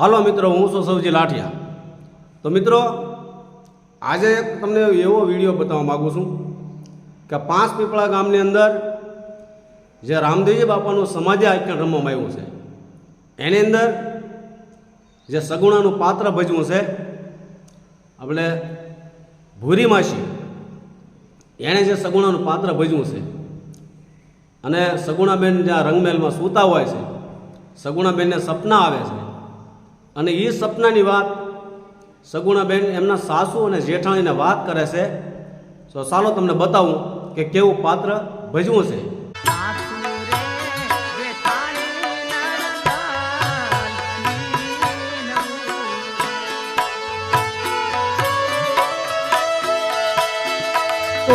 હાલો મિત્રો, હું છું સૌજી લાઠિયા। તો મિત્રો, આજે તમને એવો વિડીયો બતાવવા માગું છું કે પાંચ પીપળા ગામની અંદર જે રામદેવજી બાપાનું સમાધિ આખ્યાન રમવામાં આવ્યું છે, એની અંદર જે સગુણાનું પાત્ર ભજવું છે આપણે ભૂરી માસી, એણે જે સગુણાનું પાત્ર ભજવું છે અને સગુણાબેન જ્યાં રંગમહેલમાં સૂતા હોય છે, સગુણાબેનને સપના આવે છે અને એ સપનાની વાત સગુણાબેન એમના સાસુ અને જેઠાણીને વાત કરે છે। તો ચાલો તમને બતાવું કે કેવું પાત્ર ભજવું છે।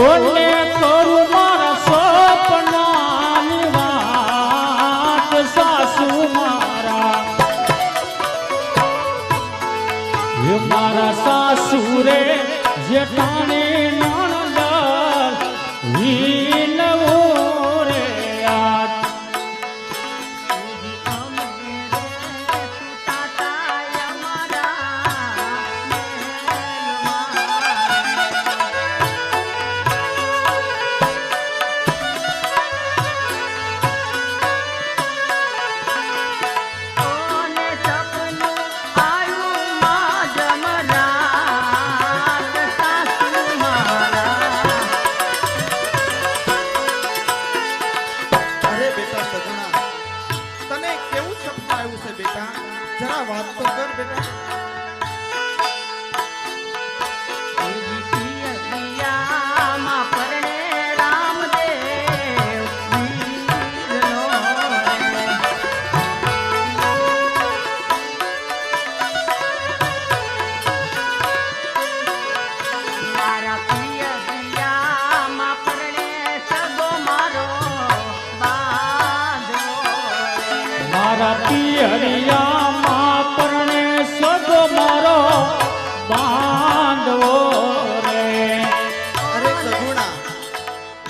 ઓને કરું મારા સપનાની વાત, સાસુ મારા સાસુ રે જેઠાણી નણંદ વીનવો રે આટ जरा बात तो कर बेटा। હરિયા પરણે સગો મારો બાંધવો રે। અરે સગુણા,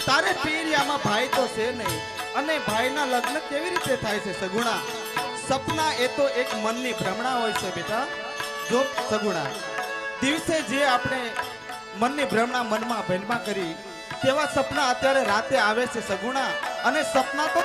તારે પીરિયામાં ભાઈ તો છે નહીં અને ભાઈના લગ્ન કેવી રીતે થાય છે સગુણા? સપના એ તો એક મનની ભ્રમણા હોય છે બેટા। જો સગુણા, દિવસે જે આપણે મનની ભ્રમણા મનમાં ભેલમાં કરી તેવા સપના અત્યારે રાતે આવે છે સગુણા। અને સપના તો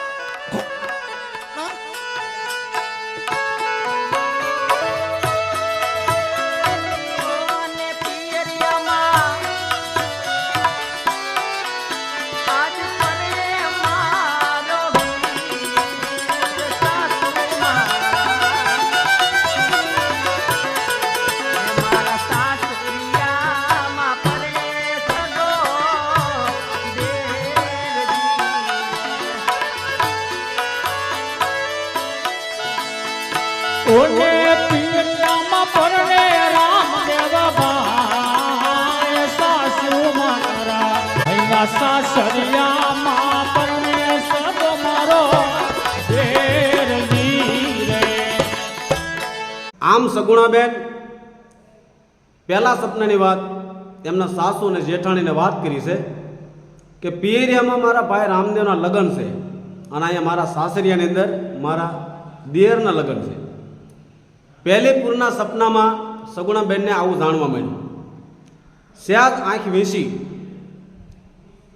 ઓને પીરિયામાં પરણે રામદેવ ભાઈ, સાસુ મારા હૈયા સાસરિયામાં પરણે સગો મારો દેરજી રે। આમ સગુણાબેન પહેલા સપનાની વાત એમના સાસુ અને જેઠાણીને વાત કરી છે કે પિયરિયામાં મારા ભાઈ રામદેવના લગ્ન છે અને અહીંયા મારા સાસરિયાની અંદર મારા દેરના લગ્ન છે। પહેલી પૂરના સપનામાં સગુણાબેનને આવું જાણવા મળ્યું। સ્યાજ આંખ વીંસી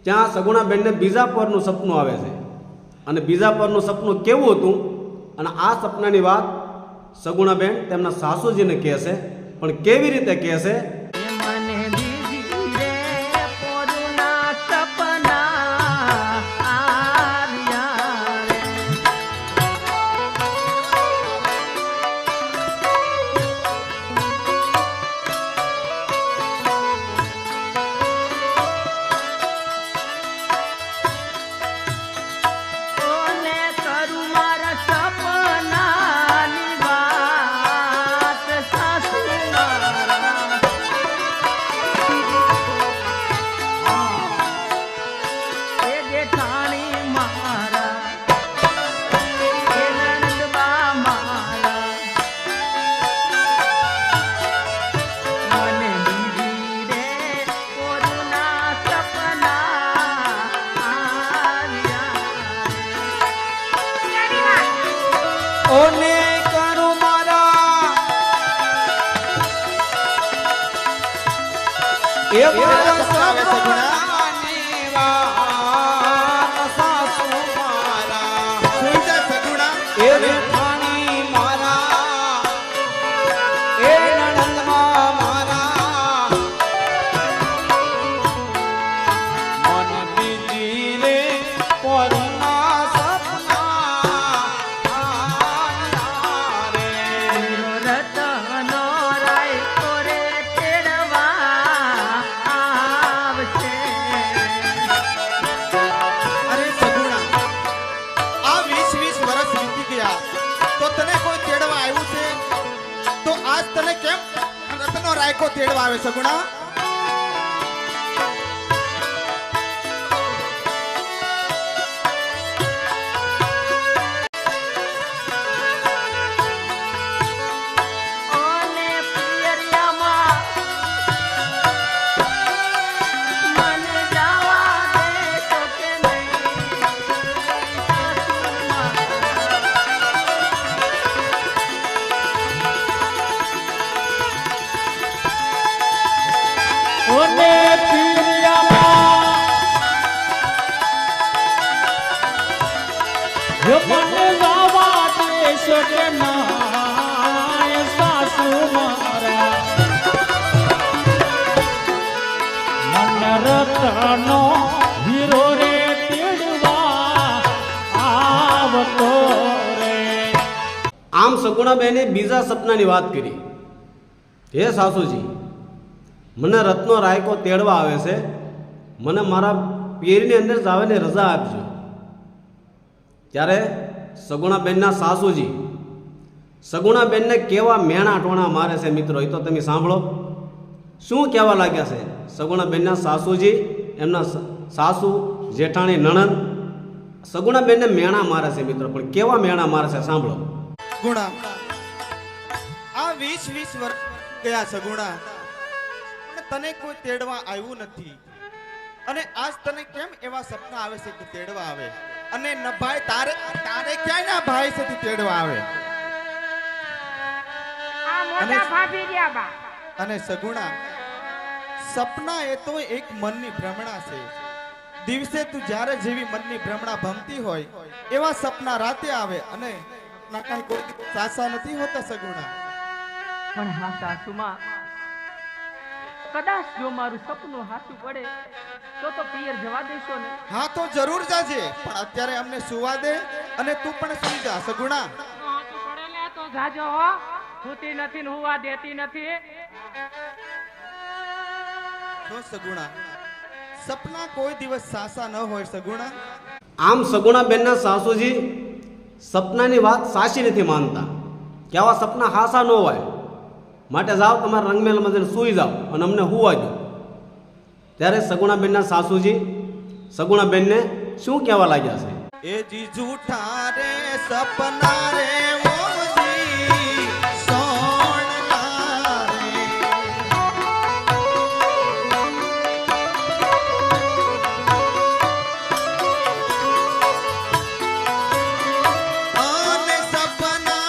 ત્યાં સગુણાબેનને બીજા પરનું સપનું આવે છે અને બીજા પરનું સપનું કેવું હતું અને આ સપનાની વાત સગુણાબેન તેમના સાસુજીને કહે છે, પણ કેવી રીતે કહે છે? એ મારા સપના આવે સગુણા. સપનાની વાત સાસુ મારા સુઈ જા સગુણા. એ જેઠાણી મારા એ નણંદમાં મારા મન બીજી રે પોરના સપના આયા રે. રતનો રાયકો રે તેડવા આવશે. અરે સગુણા, આ 20 વર્ષ વીતી ગયા તો તને કોઈ તેડવા આવ્યું છે? તો આજ તને કેમ રતનો રાયકો તેડવા આવે સગુણા? ઓને પિયરિયામાં મને જવા દેશો કે નહીં. ઓને પિયરિયામાં જો મને જવા દેશો કે ના સાસુ મારા મન રતનો હીરો રે તેડવા આવતો રે. આમ સગુણાબેને બીજા સપનાની વાત કરી. હે સાસુજી, મને રત્નો રાયકો તેડવા આવે છે, મને મારા પિયરની અંદર જવાની રજા આપજો. ત્યારે સગુણાબેનના સાસુજી સગુણાબેનને કેવા મેણા ટોણા મારે છે મિત્રો, એ તો તમે સાંભળો. શું કહેવા લાગ્યા છે સગુણાબેનના સાસુજી, એમના સાસુ જેઠાણી નણંદ સગુણાબેનને મેણા મારે છે મિત્રો. પણ કેવા મેણા મારે છે સાંભળો. ગુણા, આ 20 વર્ષ ગયા સગુણા, અને તને કોઈ તેડવા આવ્યું નથી. અને આજ તને કેમ એવા સપના આવે છે કે તેડવા આવે? અને ન ભાઈ તારે તારે ક્યાંય ના ભાઈ છે તે તેડવા આવે? આ મોટા ભાભી રહ્યા બા. અને સગુણા, સપના એ તો એક મનની ભ્રમણા છે. દિવસે તું જ્યારે જેવી મનની ભ્રમણા ભમતી હોય એવા સપના રાતે આવે. અને ના કાંઈ કોઈ સાસા નથી હોતા સગુણા. પણ હા સાસુમાં, કદાચ જો મારું સપનું હાચું પડે તો પિયર જવા દેશો ને? હા તો જરૂર જાજે, પણ અત્યારે અમને સુવા દે અને તું પણ સુઈ જા સગુણા. હાચું પડે લે તો જાજો હો. હુતી નથી ને હુવા દેતી નથી. જો સગુણા, સપના કોઈ દિવસ સાસા ન હોય સગુણા. આમ સગુણાબેનના સાસુજી સપનાની વાત સાચી નથી માનતા કે આવા સપના હાસા ન હોય. માટે જાઓ તમારા રંગમેલમાં જઈને સૂઈ જાઓ અને અમને હુવા દો. ત્યારે સગુણાબેનના સાસુજી સગુણાબેનને શું કહેવા લાગ્યા છે? એ જી જૂઠા રે સપના રે ઓજી સોણના રે. અને સપના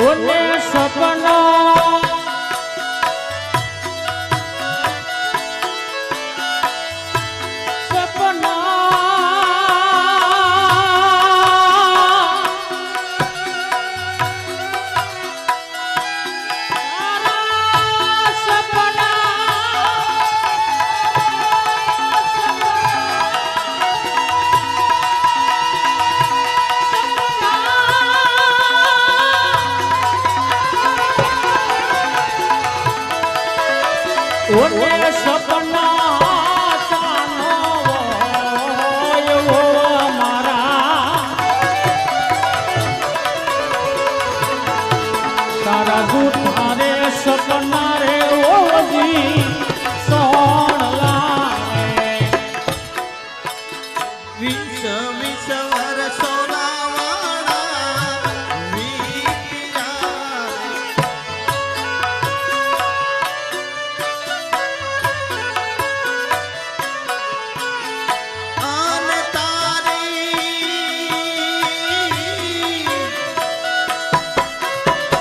ઓને સપના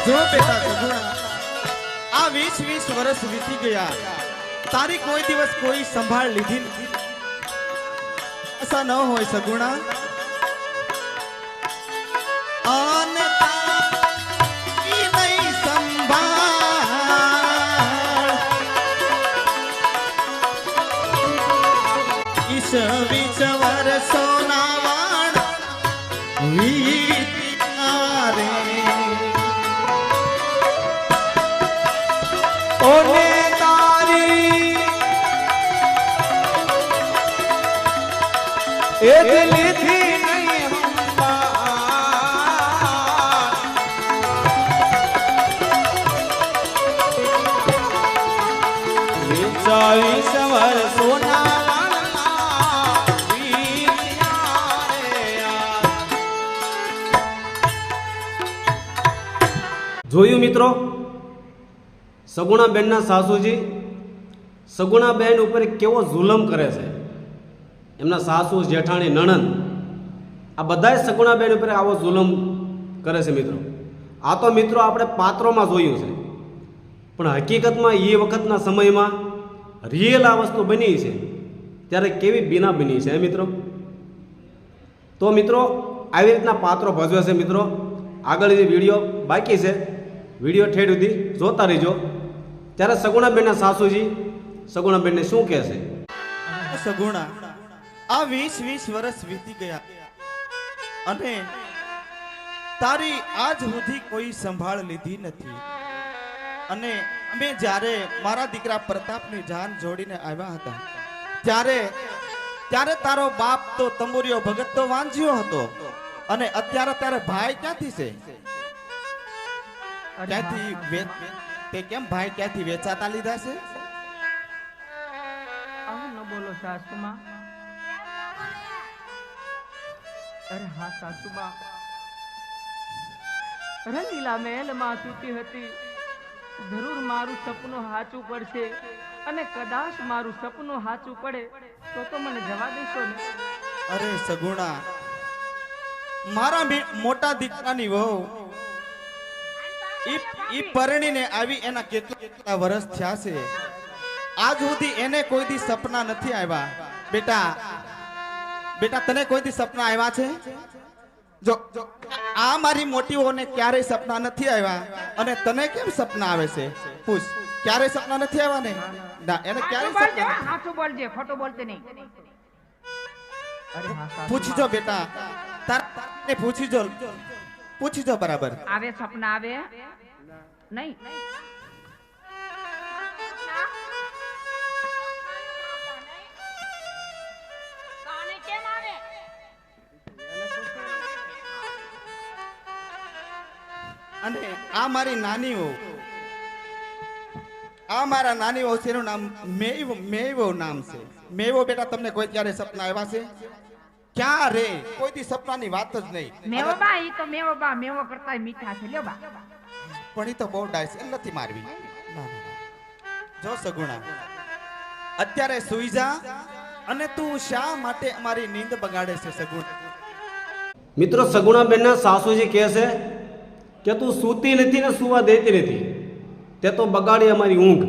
જો બેટા સગુણા, આ 20 વર્ષ વીતી ગયા, તારી કોઈ દિવસ કોઈ સંભાળ લીધી નથી. ऐसा ન હોય સગુણા. અને તારી નહીં સંભાળ, ઈસ 20 વર્ષોના વાળ વીત્યા રે. ઓને તારી એ દિલથી નહીં વીસ વર્ષોના જોયું મિત્રો, સગુણાબેનના સાસુજી સગુણાબેન ઉપર કેવો જુલમ કરે છે. એમના સાસુ, જેઠાણી, નણંદ આ બધાય સગુણાબેન ઉપર આવો જુલમ કરે છે મિત્રો. આ તો મિત્રો આપણે પાત્રોમાં જોયું છે, પણ હકીકતમાં એ વખતના સમયમાં રિયલ આ વસ્તુ બની છે ત્યારે કેવી બીના બની છે મિત્રો. તો મિત્રો આવી રીતના પાત્રો ભજવે છે મિત્રો. આગળ જે વિડીયો બાકી છે, વિડીયો ઠેઠ સુધી જોતા રહીજો. ત્યારે સગુણાબેનના સાસુજી સગુણાબેનને શું કહે છે. સગુણા, આ 20 વર્ષ વીતી ગયા અને તારી આજ સુધી કોઈ સંભાળ લીધી નથી. અને અમે જ્યારે મારા દીકરા પ્રતાપની જાન જોડીને આવ્યા હતા ત્યારે તારો બાપ તો તંબુરીઓ ભગત તો વાંચ્યો હતો, અને અત્યારે ભાઈ ક્યાંથી છે? ક્યાંથી તે કેમ ભાઈ ક્યાંથી વેચાતા લીધા છે? આવું ન બોલો સાસુમાં. અરે હા સાસુમાં, રંગીલા મહેલમાં સૂતી હતી. જરૂર મારું સપનું સાચું પડશે, અને કદાચ મારું સપનું સાચું પડે તો મને જવા દેશો ને? અરે સગુણા, મારા મોટા દીકરાની વહુ ઈ પરણીને આવી એના કેટલા વર્ષ થયા છે. આજ સુધી એને કોઈ દી સપના નથી આવ્યા. બેટા તને કોઈ દી સપના આવ્યા છે? જો આ મારી મોટીઓને ક્યારેય સપના નથી આવ્યા, અને તને કેમ સપના આવે છે? પૂછ, ક્યારેય સપના નથી આવ્યા ને? ના, એને ક્યારેય સપના સાચું બોલજે, ખોટું બોલતે નહીં. અરે હા સાસુમાં. પૂછી જો બેટા, તારે પૂછી જો બરાબર. આવે સપના આવે નહીં? અને આ મારી નાની વહુ, આ મારા નાની વહુ છે, એનું નામ મેવો નામ છે. મેવો બેટા, તમને કોઈ ત્યારે સપના આવ્યા છે? ક્યાં રે? કોઈ દી સપનાની વાત જ નહીં. મેવો બા, ઈ તો મેવો બા મેવો કરતા મીઠા છે લ્યો બા. પણ ઈ તો બહુ ડાય છે, નથી મારવી. જો સગુણા, અત્યારે સુઈ જા, અને તું શા માટે અમારી નીંદ બગાડે છે સગુણા? મિત્રો સગુણાબેનના સાસુજી કહે છે કે તું સૂતી નથી ને સુવા દેતી નથી, તે તો બગાડી અમારી ઊંઘ.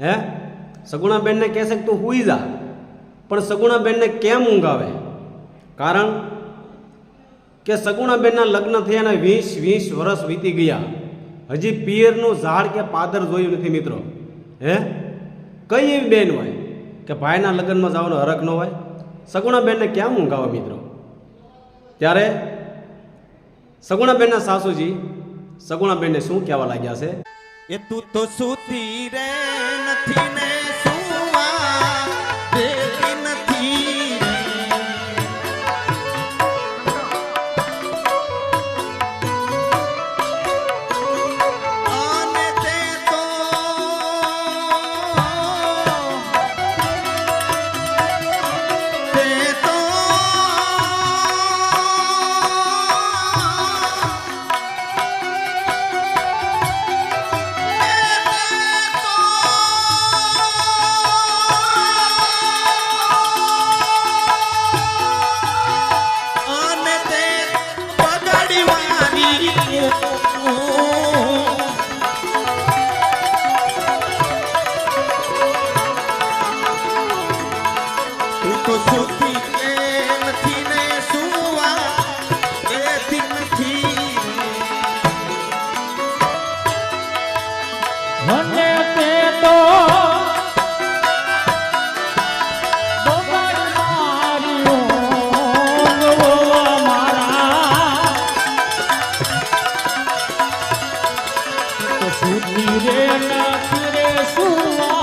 હે, સગુણાબેનને કહે છે કે તું સૂઈ જા, પણ સગુણાબેનને કેમ ઊંઘ આવે? કારણ કે સગુણાબેનના લગ્ન થયાના 20 વર્ષ વીતી ગયા, હજી પિયરનું ઝાડ કે પાદર જોયું નથી મિત્રો. હે, કઈ એવી બેન હોય કે ભાઈના લગ્નમાં જવાનો હરખ ન હોય? સગુણાબેનને કેમ ઊંઘ આવે મિત્રો? ત્યારે સગુણાબેનના સાસુજી સગુણાબેનને શું કહેવા લાગ્યા છે? એ તું તો સૂતી રે નથી ને સુવા દેતી નથી રે. અને તે તો અને તે તો બગાડ મારી ઊંઘ મારા તો સુતી રે નથી રે સુવા